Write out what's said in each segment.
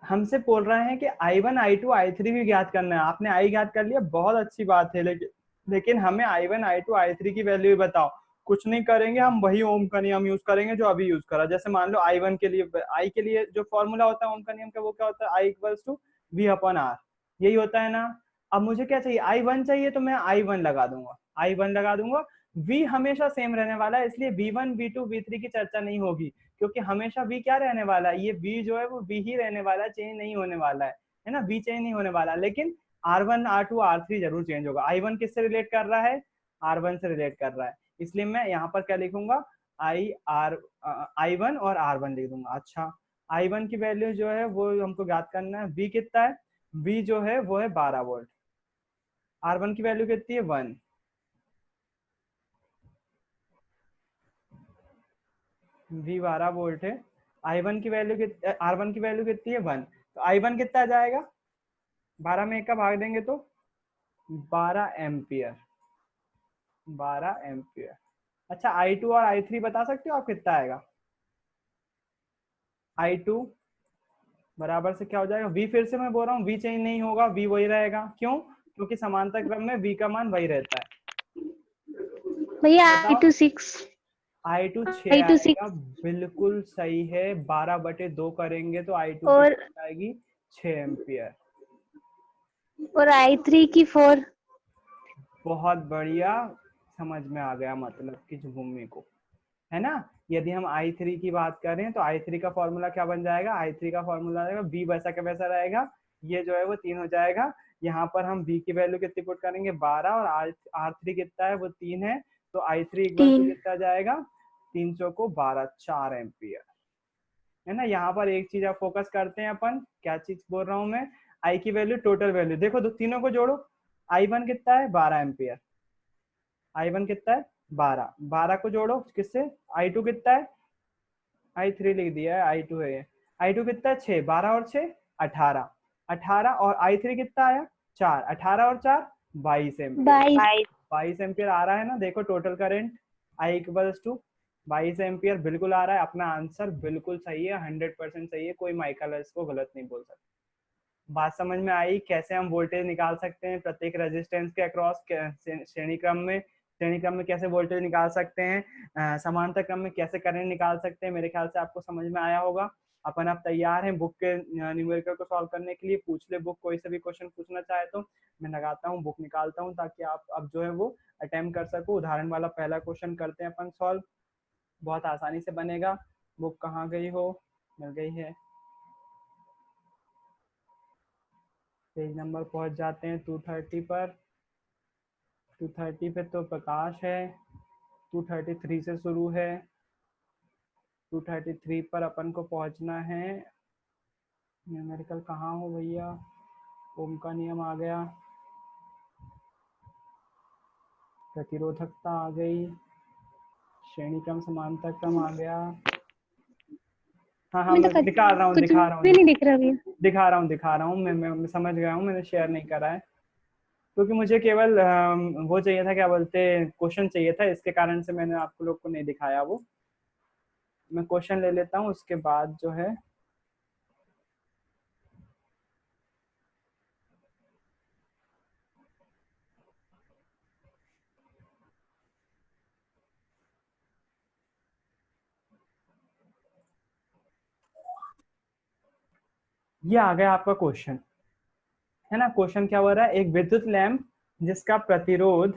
हमसे बोल रहे हैं कि I1 I2 I3 भी ज्ञात करना है। आपने I ज्ञात कर लिया, बहुत अच्छी बात है, लेकिन हमें I1 I2 I3 की वैल्यू भी बताओ। कुछ नहीं करेंगे, हम वही ओम का नियम यूज करेंगे जो अभी यूज करा। जैसे मान लो I1 के लिए, I के लिए जो फॉर्मूला होता है ओम का नियम का, वो क्या होता है, I इक्वल्स टू V/R, यही होता है ना। अब मुझे क्या चाहिए, I1 चाहिए, तो मैं I1 लगा दूंगा, I1 लगा दूंगा। V हमेशा सेम रहने वाला है, इसलिए V1 V2 V3 की चर्चा नहीं होगी, क्योंकि हमेशा V क्या रहने वाला है, ये V जो है वो V ही रहने वाला है, चेंज नहीं होने वाला है ना, V चेंज नहीं होने वाला। लेकिन R1 R2 R3 जरूर चेंज होगा। I1 किससे रिलेट कर रहा है, R1 से रिलेट कर रहा है, इसलिए मैं यहाँ पर क्या लिखूंगा, I1 और R1 लिख दूंगा। अच्छा, I1 की वैल्यू जो है वो हमको ज्ञात करना है, V कितना है, V जो है वो है 12 वोल्ट, R1 की वैल्यू कितनी है 1, V 12 वोल्ट है, I1 की वैल्यू R1 की वैल्यू कितनी है 1, तो I1 कितना आ जाएगा, 12 में 1 का भाग देंगे तो 12 एम्पियर, 12 एम्पियर। अच्छा, I2 और I3 बता सकते हो आप कितना आएगा, I2 बराबर से क्या हो जाएगा, V फिर से मैं बोल रहा हूँ, V चेंज नहीं होगा, V वही रहेगा, क्यों, क्योंकि समांतर क्रम में V का मान वही रहता है। भैया बताओ, I2 6, I2 6 I2 आएगा, 6 बिल्कुल सही है। 12/2 करेंगे तो I2 की और वैल्यू आएगी 6 एम्पियर। I3 की 4। बहुत बढ़िया, समझ में आ गया मतलब कि भूमि को, है ना। यदि हम I3 की बात करें तो I3 का फॉर्मूला क्या बन जाएगा, I3 का फॉर्मूला रहेगा B वैसा का वैसा रहेगा, ये जो है वो 3 हो जाएगा। यहाँ पर हम B की वैल्यू कितनी पुट करेंगे 12, और R3 कितना है वो 3 है, तो I3 इक्वल टू 3 कितना जाएगा, 300 को 12, 4 एम्पियर, है ना। यहाँ पर एक चीज आप फोकस करते हैं अपन, क्या चीज बोल रहा हूँ मैं, I की वैल्यू टोटल वैल्यू देखो, तो तीनों को जोड़ो, I1 कितना है 12 एम्पियर, I1 कितना है 12, 12 को जोड़ो किससे, I2 कितना है, I3 लिख दिया है, I2 है ये, I2 कितना है 6, 12 और 6 18, 18 और I3 कितना आया 4, 18 और 4 22 एम्पियर, 22। 22 एम्पियर आ रहा है ना। देखो total current I equals to 22 ampere बिल्कुल आ रहा है। अपना आंसर बिल्कुल सही है, 100% सही है, कोई माइकल इसको गलत नहीं बोल सकता। बात समझ में आई कैसे हम वोल्टेज निकाल सकते हैं प्रत्येक रेजिस्टेंस के अक्रॉस, श्रेणी क्रम में कैसे वोल्टेज निकाल सकते हैं, समांतर क्रम में कैसे करंट निकाल सकते हैं। मेरे ख्याल से आपको समझ में आया होगा। अपन अब तैयार हैं बुक के न्यूमेरिकल को सॉल्व करने के लिए। पूछ ले बुक, कोई से भी क्वेश्चन पूछना चाहे तो मैं लगाता हूँ, बुक निकालता हूँ, ताकि आप अब जो है वो अटेम्प्ट कर सको। उदाहरण वाला पहला क्वेश्चन करते हैं अपन सॉल्व, बहुत आसानी से बनेगा। बुक कहाँ गई हो, मिल गई है, पेज नंबर पहुंच जाते हैं 230 पर। 230 पे तो प्रकाश है, 233 से शुरू है, 233 पर अपन को पहुंचना है। न्यूमेरिकल कहाँ हो भैया, ओम का नियम आ गया, प्रतिरोधकता आ गई, श्रेणी क्रम समांतर क्रम आ गया। हाँ हाँ, मैं तो मैं दिखा रहा हूँ कुछ दिखा रहा हूँ भी नहीं दिख रहा भैया। दिखा रहा हूँ मैं समझ गया हूँ, मैंने शेयर नहीं करा है, क्योंकि मुझे केवल वो चाहिए था, क्या बोलते हैं, क्वेश्चन चाहिए था, इसके कारण से मैंने आपको लोग को नहीं दिखाया वो। मैं क्वेश्चन ले लेता हूँ उसके बाद जो है, ये आ गया आपका क्वेश्चन, है ना। क्वेश्चन क्या हो रहा है, एक विद्युत लैंप जिसका प्रतिरोध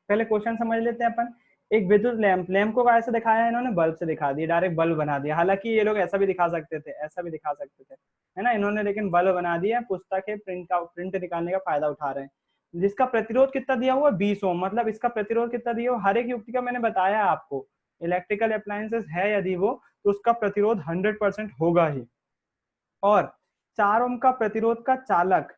पहले क्वेश्चन समझ लेते हैं अपन। एक विद्युत लैंप को कैसे दिखाया है इन्होंने, बल्ब से दिखा दिया, डायरेक्ट बल्ब बना दिया। हालांकि ये लोग ऐसा भी दिखा सकते थे, ऐसा भी दिखा सकते थे, है ना, इन्होंने लेकिन बल्ब बना दिया। पुस्तक है, प्रिंट निकालने का फायदा उठा रहे हैं। जिसका प्रतिरोध कितना दिया हुआ 20 ओम, मतलब इसका प्रतिरोध कितना दिया हुआ, हर एक युक्ति का मैंने बताया आपको। इलेक्ट्रिकल अप्लायंसेस है यदि वो, तो उसका प्रतिरोध 100% होगा ही। और 4 ओम का प्रतिरोध का चालक,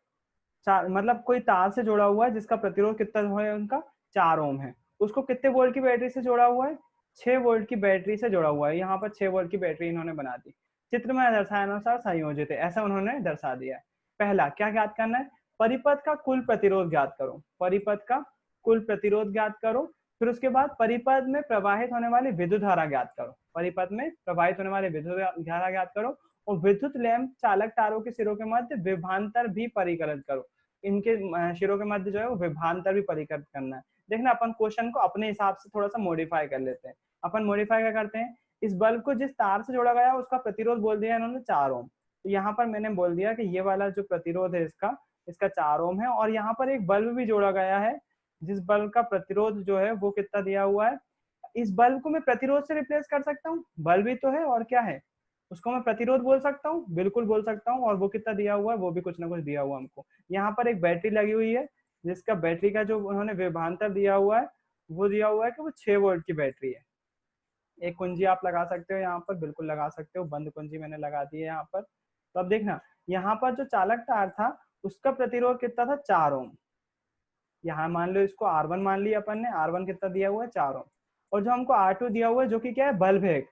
मतलब कोई तार से जुड़ा हुआ है जिसका प्रतिरोध कितना है उनका 4 ओम है, उसको कितने वोल्ट की बैटरी से जोड़ा हुआ है, 6 वोल्ट की बैटरी से जोड़ा हुआ है। यहाँ पर 6 वोल्ट की बैटरी इन्होंने बना दी, चित्र में दर्शाए अनुसार संयोजित है, ऐसा उन्होंने दर्शा दिया है। पहला क्या ज्ञात करना है, परिपथ का कुल प्रतिरोध ज्ञात करो, परिपथ का कुल प्रतिरोध ज्ञात करो। फिर उसके बाद परिपथ में प्रवाहित होने वाली विद्युत धारा ज्ञात करो, परिपथ में प्रवाहित होने वाली विद्युत धारा ज्ञात करो। और विद्युत लैंप चालक तारों के सिरों के मध्य विभवांतर भी परिकलित करो। इनके सिरों के मध्य जो है वो विभवांतर भी परिकलित करना है। देखना अपन क्वेश्चन को अपने हिसाब से थोड़ा सा मॉडिफाई कर लेते हैं। अपन मॉडिफाई क्या करते हैं, इस बल्ब को जिस तार से जोड़ा गया उसका प्रतिरोध बोल दिया इन्होंने 4 ओम। तो यहाँ पर मैंने बोल दिया कि ये वाला जो प्रतिरोध है इसका इसका 4 ओम है, और यहाँ पर एक बल्ब भी जोड़ा गया है जिस बल्ब का प्रतिरोध जो है वो कितना दिया हुआ है। इस बल्ब को मैं प्रतिरोध से रिप्लेस कर सकता हूँ, बल्ब ही तो है और क्या है, उसको मैं प्रतिरोध बोल सकता हूँ, बिल्कुल बोल सकता हूँ। और वो कितना दिया हुआ है, वो भी कुछ ना कुछ दिया हुआ हमको। यहाँ पर एक बैटरी लगी हुई है जिसका बैटरी का जो उन्होंने विभवांतर दिया हुआ है वो दिया हुआ है कि वो 6 वोल्ट की बैटरी है। एक कुंजी आप लगा सकते हो यहाँ पर, बिल्कुल लगा सकते हो, बंद कुंजी मैंने लगा दी है यहाँ पर। तो अब देखना यहाँ पर जो चालक तार था उसका प्रतिरोध कितना था, 4 ओम। यहाँ मान लो इसको R1 मान लिया अपन ने, R1 कितना दिया हुआ है, 4 ओम। और जो हमको R2 दिया हुआ है जो कि क्या है, बल्ब है,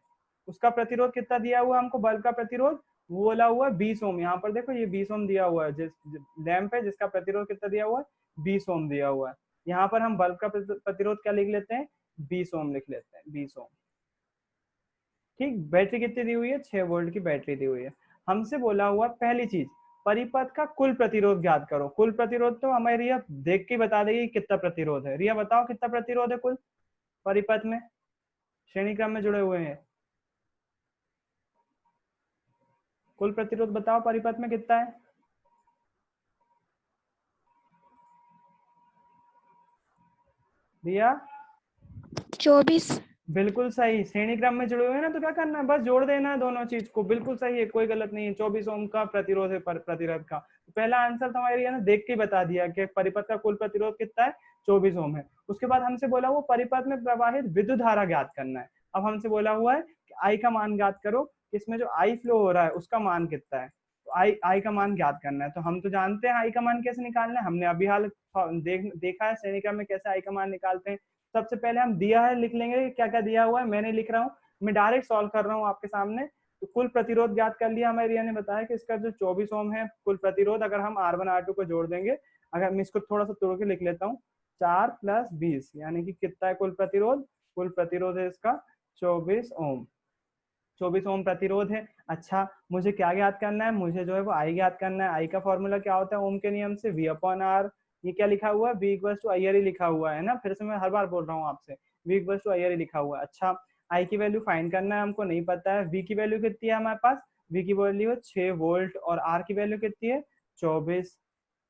उसका प्रतिरोध कितना दिया हुआ है हमको, बल्ब का प्रतिरोध वो बोला हुआ है 20 ओम। यहाँ पर देखो ये 20 ओम दिया हुआ है, जिस लैंप है जिसका प्रतिरोध कितना दिया हुआ है, 20 ओम दिया हुआ है। यहाँ पर हम बल्ब का प्रतिरोध क्या लिख लेते हैं, 20 ओम लिख लेते हैं, 20 ओम। ठीक, बैटरी कितनी दी हुई है, 6 वोल्ट की बैटरी दी हुई है। हमसे बोला हुआ पहली चीज, परिपथ का कुल प्रतिरोध ज्ञात करो। कुल प्रतिरोध तो हमारी रिया देख के बता देगी कितना प्रतिरोध है। रिया बताओ कितना प्रतिरोध है कुल परिपथ में, श्रेणी क्रम में जुड़े हुए हैं, कुल प्रतिरोध बताओ परिपथ में कितना है। रिया 24। बिल्कुल सही, श्रेणी क्रम में जुड़े हुए हैं ना, तो क्या करना है, बस जोड़ देना है दोनों चीज को। बिल्कुल सही है, कोई गलत नहीं है। 24 ओम का प्रतिरोध है प्रतिरोध का। तो पहला आंसर तुम्हारी है ना, देख के बता दिया कि परिपथ का कुल प्रतिरोध कितना है, 24 ओम है। उसके बाद हमसे बोला वो परिपथ में प्रवाहित विद्युत धारा ज्ञात करना है। अब हमसे बोला हुआ है कि आई का मान ज्ञात करो, इसमें जो आई फ्लो हो रहा है उसका मान कितना है। तो आई का मान ज्ञात करना है। तो हम तो जानते हैं आई का मान कैसे निकालना है, हमने अभी हाल देखा है श्रेणी क्रम में कैसे आई का मान निकालते हैं। सबसे पहले हम दिया है लिख लेंगे, क्या क्या दिया हुआ है मैंने लिख रहा हूँ, मैं डायरेक्ट सॉल्व कर रहा हूँ आपके सामने। तो कुल प्रतिरोध ज्ञात कर लिया हमें, रिया ने बताया कि इसका जो 24 ओम है कुल प्रतिरोध, अगर हम R1 R2 को जोड़ देंगे, अगर मैं इसको थोड़ा सा तोड़ के लिख लेता हूँ, 4 + 20 यानी कि कितना है कुल प्रतिरोध, कुल प्रतिरोध है इसका 24 ओम। 24 ओम प्रतिरोध है। अच्छा, मुझे क्या ज्ञात करना है, मुझे जो है वो आई ज्ञात करना है। आई का फॉर्मूला क्या होता है ओम के नियम से, V/R। ये क्या लिखा हुआ है, V = IR ही लिखा हुआ है ना, फिर से मैं हर बार बोल रहा हूँ आपसे, V = IR ही लिखा हुआ है। अच्छा, आई की वैल्यू फाइंड करना है हमको, नहीं पता है। V की वैल्यू कितनी है हमारे पास, V की वैल्यू है 6 वोल्ट, और R की वैल्यू कितनी है, 24।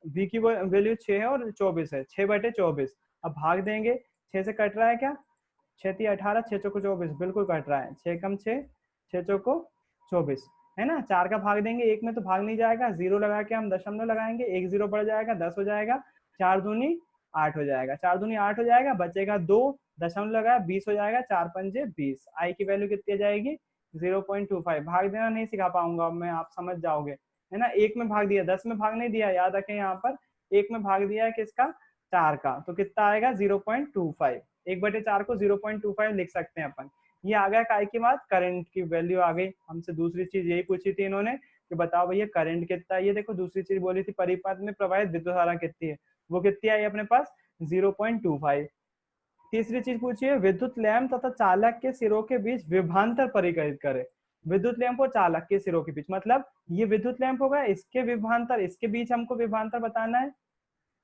V की वैल्यू 6 है और 24 है, 6/24। अब भाग देंगे, 6 से कट रहा है क्या, 6 × 18, 6 × 24, बिल्कुल कट रहा है, 6 × 6 6 × 24 है ना। 4 का भाग देंगे, 1 में तो भाग नहीं जाएगा, 0 लगा के हम दशमलव लगाएंगे, 1 0 बढ़ जाएगा, 10 हो जाएगा, 4 दूनी 8 हो जाएगा, 4 दूनी 8 हो जाएगा, बचेगा 2, दशमलव लगा 20 हो जाएगा, 4 पंजे 20। आई की वैल्यू कितनी आ जाएगी, 0.25। भाग देना नहीं सिखा पाऊंगा अब मैं, आप समझ जाओगे है ना। 1 में भाग दिया, 10 में भाग नहीं दिया, याद रखें यहाँ पर 1 में भाग दिया है किसका, 4 का, तो कितना आएगा 0.25। 1/4 को 0.25 लिख सकते हैं अपन। ये आ गया काय की बात, करंट की वैल्यू आ गई। हमसे दूसरी चीज यही पूछी थी इन्होंने कि बताओ भैया करंट कितना है। ये देखो दूसरी चीज बोली थी, परिपथ में प्रवाहित विद्युत धारा कितनी है, वो कितनी आई अपने पास, 0.25। तीसरी चीज पूछी है, विद्युत लैंप तथा चालक के सिरों के बीच विभवांतर परिकलित करे। विद्युत लैंप और चालक के सिरों के बीच, मतलब ये विद्युत लैंप होगा, इसके विभवांतर, इसके बीच हमको विभवांतर बताना है,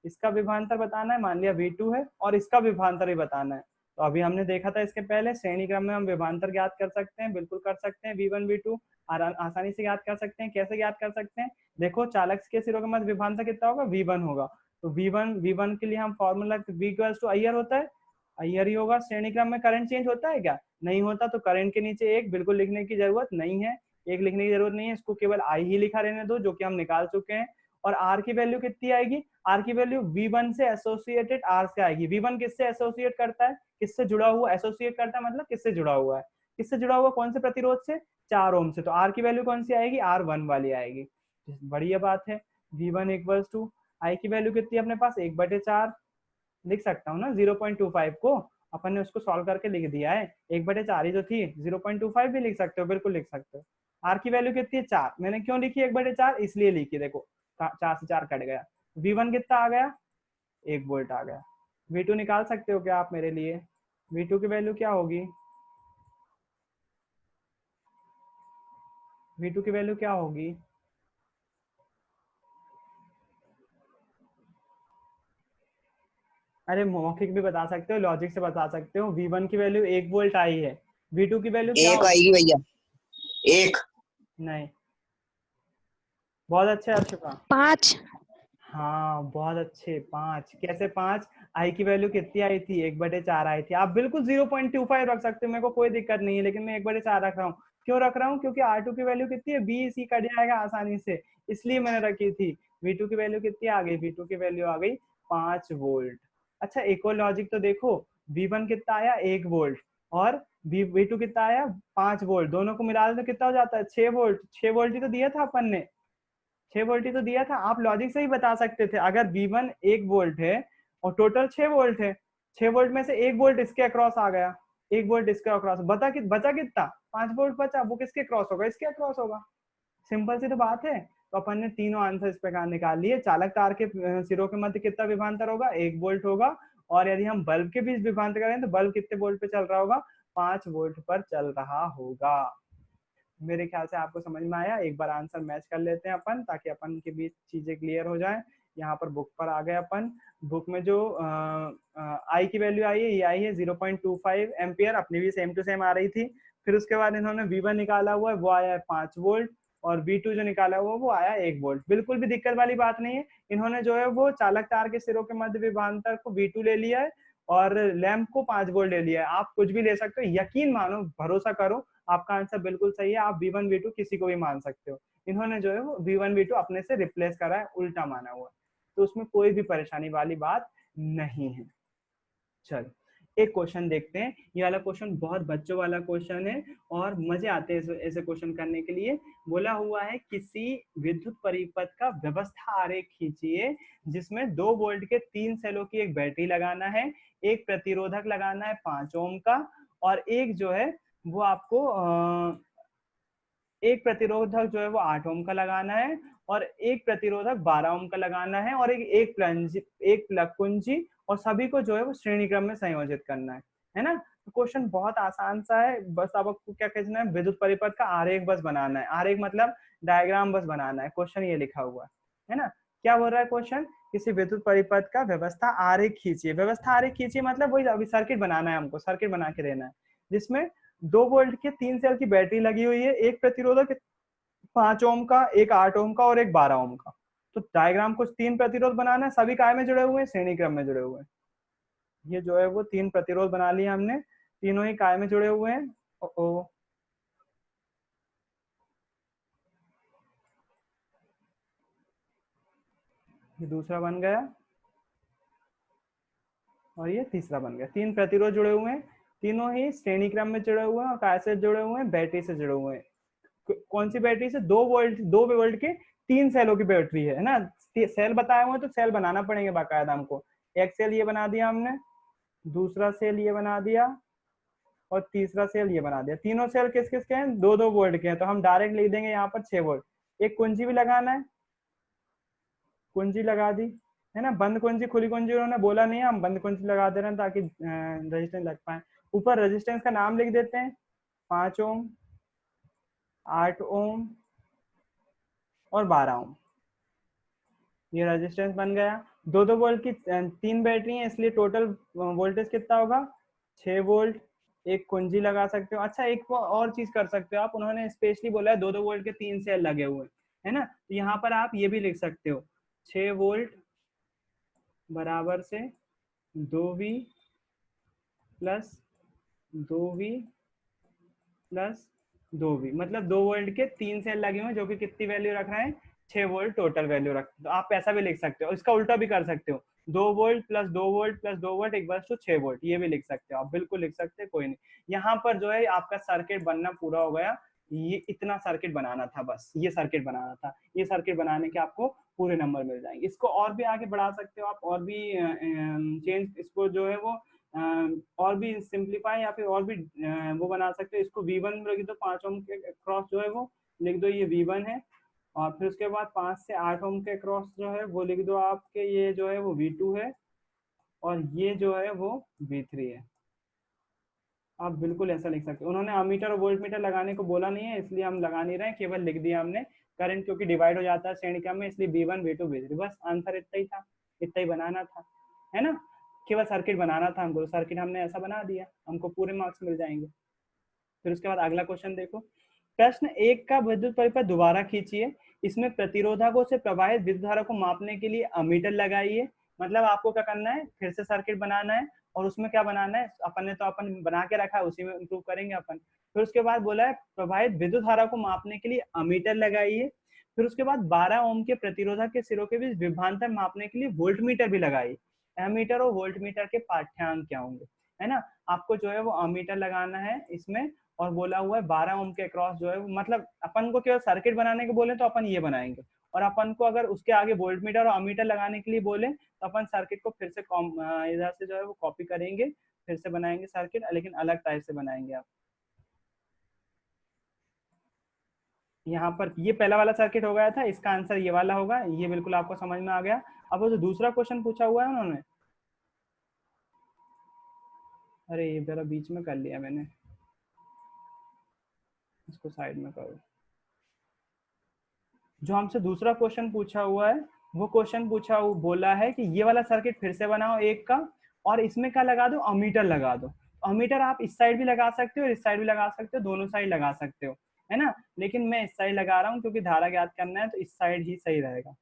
इसका विभवांतर बताना है। मान लिया V2 है और इसका विभवांतर भी बताना है। तो अभी हमने देखा था इसके पहले श्रेणी क्रम में हम विभवांतर ज्ञात कर सकते हैं, बिल्कुल कर सकते हैं। V1 V2 आसानी से ज्ञात कर सकते हैं। कैसे ज्ञात कर सकते हैं, देखो चालक के सिरों के मध्य विभवांतर कितना होगा, V1 होगा। तो V1 के लिए हम फॉर्मूला V = IR होता है, IR ही होगा। श्रेणी क्रम में करंट चेंज होता है क्या, नहीं होता। तो करंट के नीचे 1 बिल्कुल लिखने की जरूरत नहीं है, 1 लिखने की जरूरत नहीं है, इसको केवल I ही लिखा रहने दो, जो कि हम निकाल चुके हैं। और R की वैल्यू कितनी आएगी, R की वैल्यू V1 से एसोसिएटेड R से आएगी। V1 किससे एसोसिएट करता है, किससे जुड़ा हुआ, एसोसिएट करता है मतलब किससे जुड़ा हुआ है, किससे जुड़ा हुआ, कौन से प्रतिरोध से, 4 ओम से। तो R की वैल्यू कौन सी आएगी, R1 वाली आएगी। बढ़िया बात है। V1 = I की वैल्यू कितनी है अपने पास, 1/4 लिख सकता हूँ ना। 0.25 को अपन ने उसको सॉल्व करके लिख दिया है, 1/4 ही जो थी, 0.25 भी लिख सकते हो, बिल्कुल लिख सकते हो। R की वैल्यू कितनी है, 4। मैंने क्यों लिखी 1/4, इसलिए लिखी, देखो 4 से 4 कट गया। V1 कितना आ गया, 1 वोल्ट आ गया। V2 निकाल सकते हो क्या आप मेरे लिए, V2 की वैल्यू क्या होगी, V2 की वैल्यू क्या होगी? अरे मौखिक भी बता सकते हो, लॉजिक से बता सकते हो। V1 की वैल्यू 1 वोल्ट आई है, V2 की वैल्यू क्या एक होगी? आएगी भैया, एक। नहीं, बहुत अच्छे अर्शिफा। 5। हाँ बहुत अच्छे, 5। कैसे 5? आई की वैल्यू कितनी आई थी? 1/4 आई थी। आप बिल्कुल 0.25 रख सकते हो, मेरे को कोई दिक्कत नहीं है, लेकिन मैं 1/4 रख रहा हूँ। क्यों रख रहा हूँ? क्योंकि R2 की वैल्यू कितनी है? 20 ही कट जाएगा आसानी से, इसलिए मैंने रखी थी। V2 की वैल्यू कितनी आ गई? V2 की वैल्यू आ गई 5 वोल्ट। अच्छा एक और लॉजिक तो देखो, V1 कितना आया? 1 वोल्ट, और V2 कितना आया? 5 वोल्ट। दोनों को मिला दो तो कितना हो जाता है? 6 वोल्ट। 6 वोल्ट ही तो दिया था अपन ने, 6 वोल्ट ही तो दिया था। आप लॉजिक से ही बता सकते थे, अगर V1 1 वोल्ट है और टोटल 6 वोल्ट है, 6 वोल्ट में से 1 वोल्ट इसके अक्रॉस आ गया, 1 वोल्ट इसके अक्रॉस, बचा कितना? 5 वोल्ट बचा, वो किसके क्रॉस होगा? इसके अक्रॉस होगा। सिंपल सी तो बात है। तो अपन ने तीनों आंसर इस प्रकार निकाल लिए। चालक तार के सिरों के मध्य कितना विभवांतर होगा? 1 वोल्ट होगा। और यदि हम बल्ब के बीच विभवांतर करें तो बल्ब कितने वोल्ट पे चल रहा होगा? 5 वोल्ट पर चल रहा होगा। मेरे ख्याल से आपको समझ में आया। एक बार आंसर मैच कर लेते हैं अपन, ताकि अपन के बीच चीजें क्लियर हो जाएं। यहाँ पर बुक पर आ गए अपन। बुक में जो आई की वैल्यू आई है, ये आई है 0.25 एम्पियर, अपनी भी सेम टू सेम आ रही थी। फिर उसके बाद इन्होंने V1 निकाला हुआ है, वो आया है 5 वोल्ट, और V2 जो निकाला हुआ वो आया 1 वोल्ट। बिल्कुल भी दिक्कत वाली बात नहीं है। इन्होंने जो है वो चालक तार के सिरों के मध्य विभवांतर को V2 ले लिया है, और लैंप को 5 वोल्ट ले लिया है। आप कुछ भी ले सकते हो, यकीन मानो, भरोसा करो, आपका आंसर बिल्कुल सही है। आप V1 V2 किसी को भी मान सकते हो। इन्होंने जो है वो V1 V2 अपने से रिप्लेस करा है, उल्टा माना हुआ है, तो उसमें कोई भी परेशानी वाली बात नहीं है। चलो एक क्वेश्चन देखते हैं। ये वाला क्वेश्चन बहुत बच्चों वाला क्वेश्चन है, और मजे आते हैं ऐसे क्वेश्चन करने के लिए। बोला हुआ है किसी विद्युत परिपथ का व्यवस्था आरेख खींचिए, जिसमें 2 वोल्ट के 3 सेलों की एक बैटरी लगाना है, एक प्रतिरोधक लगाना है 5 ओम का, और एक जो है वो आपको एक प्रतिरोधक जो है वो 8 ओम का लगाना है, और एक प्रतिरोधक 12 ओम का लगाना है, और एक प्लग कुंजी, और सभी को जो है वो श्रेणी क्रम में संयोजित करना है ना। तो क्वेश्चन बहुत आसान सा है, बस आपको क्या कहना है? विद्युत परिपथ का आरेख बस बनाना है। आरेख मतलब डायग्राम बस बनाना है। क्वेश्चन ये लिखा हुआ है ना। क्या बोल रहा है क्वेश्चन? किसी विद्युत परिपथ का व्यवस्था आरेख खींचिए। व्यवस्था आरेख खींचिए मतलब वही, अभी सर्किट बनाना है हमको, सर्किट बना के देना है, जिसमें 2 वोल्ट के 3 सेल की बैटरी लगी हुई है, एक प्रतिरोधक 5 ओम का, एक 8 ओम का, और एक 12 ओम का। तो डायग्राम कुछ 3 प्रतिरोध बनाना है, सभी काय में जुड़े हुए हैं? श्रेणी क्रम में जुड़े हुए हैं। ये जो है वो 3 प्रतिरोध बना लिए हमने, तीनों ही काय में जुड़े हुए हैं। ओ ये दूसरा बन गया, और ये तीसरा बन गया। 3 प्रतिरोध जुड़े हुए हैं, तीनों ही श्रेणी क्रम में जुड़े हुए हैं, और काय से जुड़े हुए हैं? बैटरी से जुड़े हुए हैं। कौन सी बैटरी से? 2 वोल्ट के 3 सेलों की बैटरी है ना। सेल बताए हुए तो सेल बनाना पड़ेंगे बाकायदा हमको। एक सेल ये बना दिया हमने, दूसरा सेल ये बना दिया, और तीसरा सेल ये बना दिया। तीनों सेल किस किस के हैं? 2-2 वोल्ट के हैं, तो हम डायरेक्ट लिख देंगे यहाँ पर 6 वोल्ट। एक कुंजी भी लगाना है, कुंजी लगा दी है ना। बंद कुंजी खुली कुंजी उन्होंने बोला नहीं है, हम बंद कुंजी लगा दे रहे हैं ताकि रेजिस्टेंस लग पाए। ऊपर रेजिस्टेंस का नाम लिख देते हैं, 5 ओम, 8 ओम, और 12 ओम। ये रेजिस्टेंस बन गया। 2-2 वोल्ट की 3 बैटरी है, इसलिए टोटल वोल्टेज कितना होगा? 6 वोल्ट। एक कुंजी लगा सकते हो। अच्छा एक और चीज कर सकते हो आप, उन्होंने स्पेशली बोला है 2-2 वोल्ट के 3 सेल लगे हुए है ना, तो यहाँ पर आप ये भी लिख सकते हो, 6 वोल्ट बराबर से 2V plus 2V plus 2V, मतलब 2 वोल्ट के 3 सेल लगे हुए, जो कि कितनी वैल्यू रख रहे हैं? 6 वोल्ट टोटल वैल्यू रख। तो आप ऐसा भी लिख सकते हो, इसका उल्टा भी कर सकते हो, 2 volt plus 2 volt plus 2 volt equals to 6 volt, ये भी लिख सकते हो आप, बिल्कुल लिख सकते हैं, कोई नहीं। यहाँ पर जो है आपका सर्किट बनना पूरा हो गया। ये इतना सर्किट बनाना था, बस ये सर्किट बनाना था। ये सर्किट बनाने के आपको पूरे नंबर मिल जाएंगे। इसको और भी आगे बढ़ा सकते हो आप, और भी चेंज, इसको जो है वो और भी सिंप्लीफाई या फिर और भी वो बना सकते हो। इसको V1 लिख दो, 5 ओम के क्रॉस जो है वो लिख दो, ये V1 है। और फिर उसके बाद 5 से 8 ओम के क्रॉस जो है वो लिख दो आपके, ये जो है वो V2 है, और ये जो है वो V3 है। आप बिल्कुल ऐसा लिख सकते हो। उन्होंने अमीटर और वोल्ट मीटर लगाने को बोला नहीं है, इसलिए हम लगा नहीं रहे हैं, केवल लिख दिया हमने करंट, क्योंकि डिवाइड हो जाता है श्रेणी क्रम में, इसलिए V1 V2 V3, बस आंसर इतना ही था, इतना ही बनाना था, है ना। केवल सर्किट बनाना था हमको, सर्किट हमने ऐसा बना दिया, हमको पूरे मार्क्स मिल जाएंगे। फिर उसके बाद अगला क्वेश्चन देखो, प्रश्न 1 का विद्युत परिपथ दोबारा खींचिए, इसमें प्रतिरोधकों से प्रवाहित विद्युत धारा को मापने के लिए अमीटर लगाइए। मतलब आपको क्या करना है, फिर से सर्किट बनाना है, और उसमें क्या बनाना है, अपन ने तो अपन बना के रखा है, उसी में इंप्रूव करेंगे अपन। फिर उसके बाद बोला है प्रवाहित विद्युत धारा को मापने के लिए अमीटर लगाइए। फिर उसके बाद 12 ओम के प्रतिरोधक के सिरों के बीच विभवांतर मापने के लिए वोल्ट मीटर भी लगाइए। एमीटर और वोल्ट मीटर के पाठ्यांक क्या होंगे, है ना। आपको जो है वो अमीटर लगाना है इसमें, और बोला हुआ है 12 ओम के अक्रॉस जो है, मतलब अपन को केवल सर्किट बनाने के बोले तो अपन ये बनाएंगे, और अपन को अगर उसके आगे वोल्ट मीटर और अमीटर लगाने के लिए बोले तो अपन सर्किट को फिर से इधर से जो है वो कॉपी करेंगे, फिर से बनाएंगे सर्किट, लेकिन अलग टाइप से बनाएंगे आप। यहाँ पर ये पहला वाला सर्किट हो गया था, इसका आंसर ये वाला होगा, ये बिल्कुल आपको समझ में आ गया। अब वो जो दूसरा क्वेश्चन पूछा हुआ है उन्होंने, अरे ये जरा बीच में कर लिया मैंने, इसको साइड में करो। जो हमसे दूसरा क्वेश्चन पूछा हुआ है, वो क्वेश्चन पूछा बोला है कि ये वाला सर्किट फिर से बनाओ एक का, और इसमें क्या लगा दो, अमीटर लगा दो। अमीटर आप इस साइड भी लगा सकते हो और इस साइड भी लगा सकते हो, दोनों साइड लगा सकते हो, है ना। लेकिन मैं इस साइड लगा रहा हूँ क्योंकि धारा ज्ञात करना है, तो इस साइड ही सही रहेगा।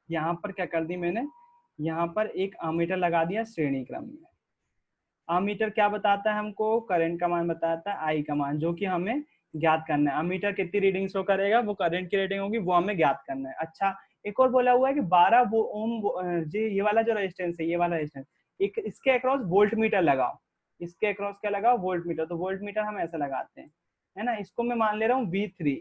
यहाँ पर क्या कर दी मैंने, यहाँ पर एक अमीटर लगा दिया श्रेणी क्रम में। अमीटर क्या बताता है हमको, करंट का मान बताता है, आई का मान, जो कि हमें ज्ञात करना है। अमीटर कितनी रीडिंग शो करेगा, वो करंट की रीडिंग होगी, वो हमें ज्ञात करना है। अच्छा, एक और बोला हुआ है कि 12 ओम जी, ये वाला जो रेजिस्टेंस है, ये वाला रेजिस्टेंस, एक इसके अक्रॉस वोल्ट मीटर लगाओ, इसके अक्रॉस क्या लगाओ, वोल्ट मीटर। तो वोल्ट मीटर हम ऐसा लगाते हैं, है ना। इसको मैं मान ले रहा हूँ V3,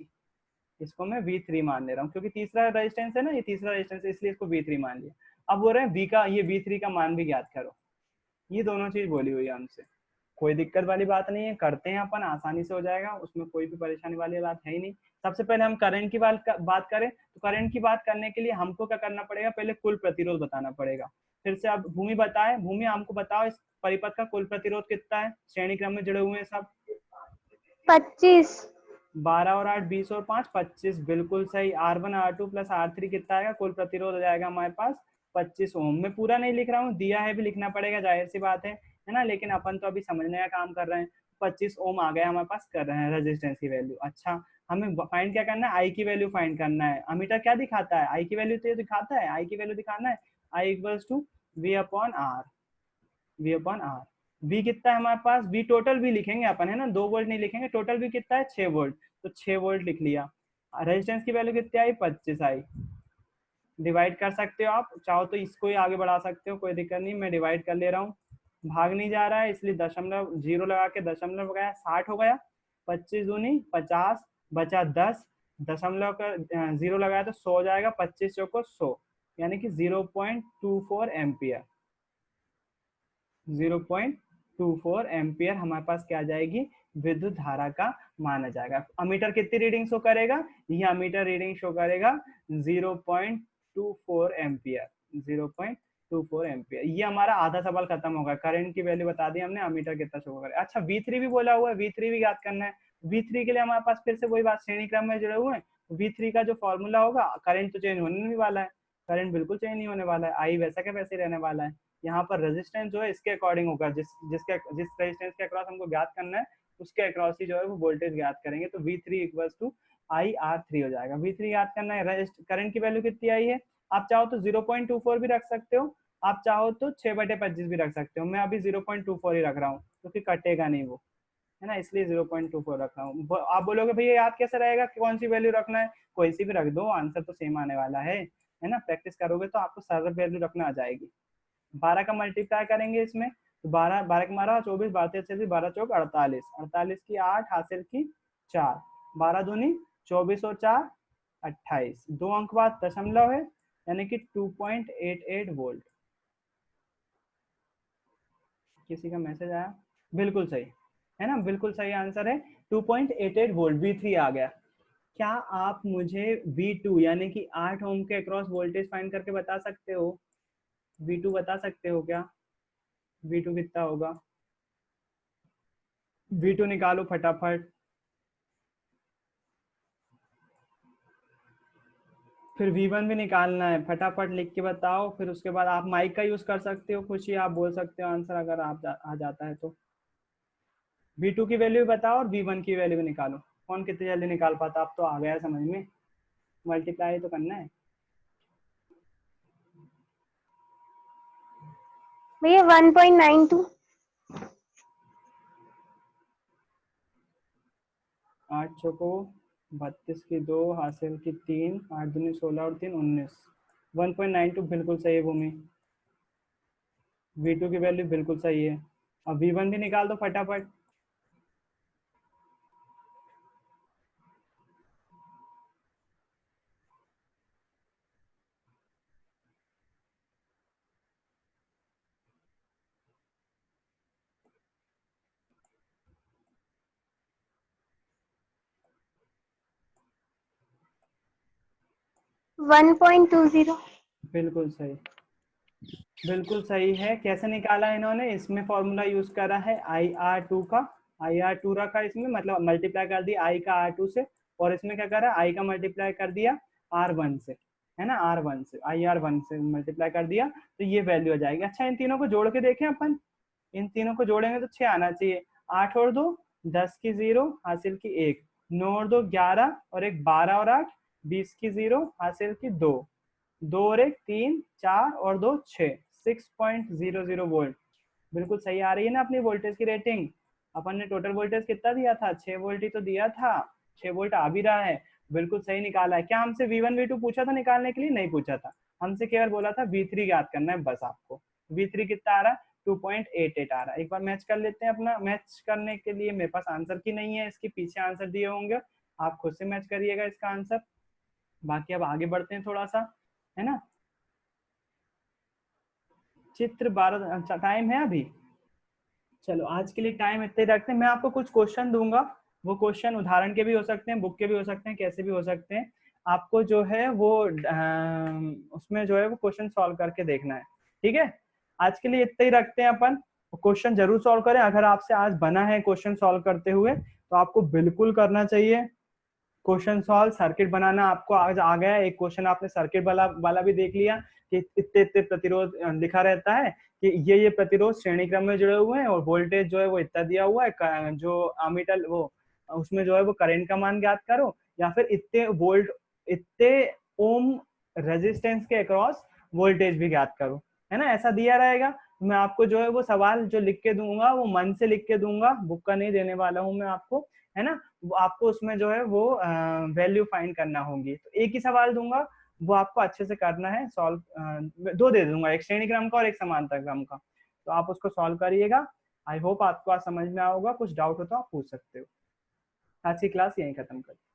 इसको मैं V3 मान ले रहा हूँ, क्योंकि तीसरा रेजिस्टेंस है ना, ये तीसरा रेजिस्टेंस है, इसलिए इसको V3 मान लिया। अब बोल रहे हैं V का, ये V3 का मान भी ज्ञात करो। ये दोनों चीज बोली हुई है हमसे, कोई दिक्कत वाली बात नहीं है, करते हैं अपन, आसानी से हो जाएगा, उसमें कोई भी परेशानी वाली बात है ही नहीं। सबसे पहले हम करंट की बात करें, तो करंट की बात करने के लिए हमको क्या करना पड़ेगा, पहले कुल प्रतिरोध बताना पड़ेगा। फिर से अब भूमि बताए, भूमि हमको बताओ इस परिपथ का कुल प्रतिरोध कितना है, श्रेणी क्रम में जुड़े हुए हैं सब। 25। 12 और 8 20 और 5 25, बिल्कुल सही। R1 R2 प्लस R3 कितना आएगा, कुल प्रतिरोध हो जाएगा हमारे पास 25 ओम। मैं पूरा नहीं लिख रहा हूँ, दिया है भी लिखना पड़ेगा, जाहिर सी बात है ना, लेकिन अपन तो अभी समझने का काम कर रहे हैं। 25 ओम आ गया हमारे पास, कर रहे हैं रेजिस्टेंस की वैल्यू। अच्छा, हमें फाइंड क्या करना है, आई की वैल्यू फाइंड करना है। अमीटर क्या दिखाता है, आई की वैल्यू तो ये दिखाता है, आई की वैल्यू दिखाना है, I equals to V upon R, V upon R. V कितना है हमारे पास, V टोटल भी लिखेंगे अपन, है ना, 2 वोल्ट नहीं लिखेंगे, टोटल V कितना है 6 वोल्ट, तो 6 वोल्ट लिख लिया। रेजिस्टेंस की वैल्यू कितनी आई, 25 आई। डिवाइड कर सकते हो आप, चाहो तो इसको ही आगे बढ़ा सकते हो, कोई दिक्कत नहीं, मैं डिवाइड कर ले रहा हूँ, भाग नहीं जा रहा है, इसलिए दशमलव जीरो लगा के दशमलव लगाया, 60 हो गया। 25 दूनी 50, बचा 10, दशमलव का जीरो लगाया तो 100 हो जाएगा, 25 चौको 100, यानी कि 0.24 एम्पियर, 0.24 एम्पियर हमारे पास क्या आ जाएगी, विद्युत धारा का माना जाएगा। अमीटर कितनी रीडिंग शो करेगा, ये अमीटर रीडिंग शो करेगा 0.24 एम्पियर, 0.24 एम्पियर। ये हमारा आधा सवाल खत्म होगा, करंट की वैल्यू बता दी हमने, अमीटर कितना शो करेगा। अच्छा, V3 भी बोला हुआ है, V3 भी याद करना है। V3 के लिए हमारे पास फिर से वही बात, श्रेणी क्रम में जुड़े हुए हैं। V3 का जो फॉर्मूला होगा, करंट तो चेंज होने नहीं वाला है, करंट बिल्कुल चेंज नहीं होने वाला है, आई वैसा का वैसे रहने वाला है। यहाँ पर रेजिस्टेंस जो है इसके अकॉर्डिंग होगा, जिस रेजिस्टेंस के अक्रॉस हमको ज्ञात करना है, उसके अक्रॉस ही जो है वो वोल्टेज ज्ञात करेंगे। तो V3 इक्वल्स टू IR3 हो जाएगा। V3 याद करना है, करंट की वैल्यू कितनी आई है, आप चाहो तो 0.24 भी रख सकते हो, आप चाहो तो 6/25 भी रख सकते हो। मैं अभी 0.24 ही रख रहा हूँ क्योंकि कटेगा नहीं वो, है ना, इसलिए 0.24 रख रहा हूँ। आप बोलोगे भैया याद कैसे रहेगा, कौन सी वैल्यू रखना है, कोई सी भी रख दो, आंसर तो सेम आने वाला है ना। प्रैक्टिस करोगे तो आपको सरल वैल्यू रखना आ जाएगी। 12 का मल्टीप्लाई करेंगे इसमें, तो 12 12 के मारा 24, 12 12 चौक 48, 48 की 8, हासिल की 4, 12 दूनी 24 और 4 28, 2 अंक बाद दशमलव है, यानी कि 2.88 वोल्ट। किसी का मैसेज आया, बिल्कुल सही है ना, बिल्कुल सही आंसर है, 2.88 वोल्ट। V3 आ गया। क्या आप मुझे V2 यानी कि 8 ओम के अक्रॉस वोल्टेज फाइंड करके बता सकते हो, V2 बता सकते हो क्या, V2 कितना होगा। V2 निकालो फटाफट। फिर V1 भी निकालना है, फटाफट लिख के बताओ। फिर उसके बाद आप माइक का यूज कर सकते हो, खुशी आप बोल सकते हो आंसर अगर आ जाता है तो। V2 की वैल्यू बताओ और V1 की वैल्यू भी निकालो। कौन कितनी जल्दी निकाल पाता, अब तो आ गया समझ में, मल्टीप्लाई तो करना है। भैया 1.92। 8 चौको 32 की 2 हासिल की 3, 8 दूनी 16 और 3 19। 1.92 बिल्कुल सही है भूमि। V2 की वैल्यू बिल्कुल सही है। अब V1 भी निकाल दो फटाफट। वन 1.20। बिल्कुल सही, बिल्कुल सही है। कैसे निकाला इन्होंने, इसमें फॉर्मूला यूज करा है IR2 का। IR2 रखा इसमें, मतलब मल्टीप्लाई कर दिया I का R2 से, और इसमें क्या करा, I का मल्टीप्लाई कर दिया R1 से, है ना, R1 से IR1 से मल्टीप्लाई कर दिया, तो ये वैल्यू आ जाएगी। अच्छा, इन तीनों को जोड़ के देखें अपन, इन तीनों को जोड़ेंगे तो 6 आना चाहिए। 8 और 2 10 की 0 हासिल की 1, 9 और 2 11 और 1 12 और 8 20 की 0 हासिल की 2, 2 और 1 3 4 और 2 6, 6.00 वोल्ट। बिल्कुल सही आ रही है ना अपनी वोल्टेज की रेटिंग। अपन ने टोटल वोल्टेज कितना दिया था, 6 वोल्ट ही तो दिया था, 6 वोल्ट आ भी रहा है। बिल्कुल सही निकाला है। क्या हमसे V1 V2 पूछा था निकालने के लिए? नहीं पूछा था, हमसे केवल बोला था V3 याद करना है बस आपको। V3 कितना आ रहा है, 2.88 आ रहा है। एक बार मैच कर लेते हैं अपना। मैच करने के लिए मेरे पास आंसर की नहीं है, इसके पीछे आंसर दिए होंगे, आप खुद से मैच करिएगा इसका आंसर। बाकी अब आगे बढ़ते हैं थोड़ा सा, है ना। चित्र 12, अच्छा टाइम है अभी, चलो आज के लिए टाइम इतने रखते हैं। मैं आपको कुछ क्वेश्चन दूंगा, वो क्वेश्चन उदाहरण के भी हो सकते हैं, बुक के भी हो सकते हैं, कैसे भी हो सकते हैं। आपको जो है वो उसमें जो है वो क्वेश्चन सॉल्व करके देखना है, ठीक है। आज के लिए इतना ही रखते हैं अपन। क्वेश्चन जरूर सॉल्व करें। अगर आपसे आज बना है क्वेश्चन सॉल्व करते हुए तो आपको बिल्कुल करना चाहिए क्वेश्चन सॉल्व। सर्किट बनाना आपको आज आ गया। एक क्वेश्चन आपने सर्किट वाला भी देख लिया कि इतने इतने प्रतिरोध लिखा रहता है कि ये प्रतिरोध श्रेणी क्रम में जुड़े हुए हैं और वोल्टेज जो है वो इतना दिया हुआ है, जो अमीटर वो उसमें जो है वो करंट का मान ज्ञात करो, या फिर इतने वोल्ट इतने ओम रेजिस्टेंस के अक्रॉस वोल्टेज भी ज्ञात करो, है ना, ऐसा दिया रहेगा। मैं आपको जो है वो सवाल जो लिख के दूंगा वो मन से लिख के दूंगा, बुक का नहीं देने वाला हूँ मैं आपको, है ना। वो आपको उसमें जो है वो वैल्यू फाइंड करना होगी। तो एक ही सवाल दूंगा, वो आपको अच्छे से करना है सॉल्व। दो दे दूंगा, एक श्रेणी क्रम का और एक समांतर क्रम का, तो आप उसको सॉल्व करिएगा। आई होप आपको आज समझ में आएगा। कुछ डाउट हो तो आप पूछ सकते हो। आज की क्लास यहीं खत्म करते हैं।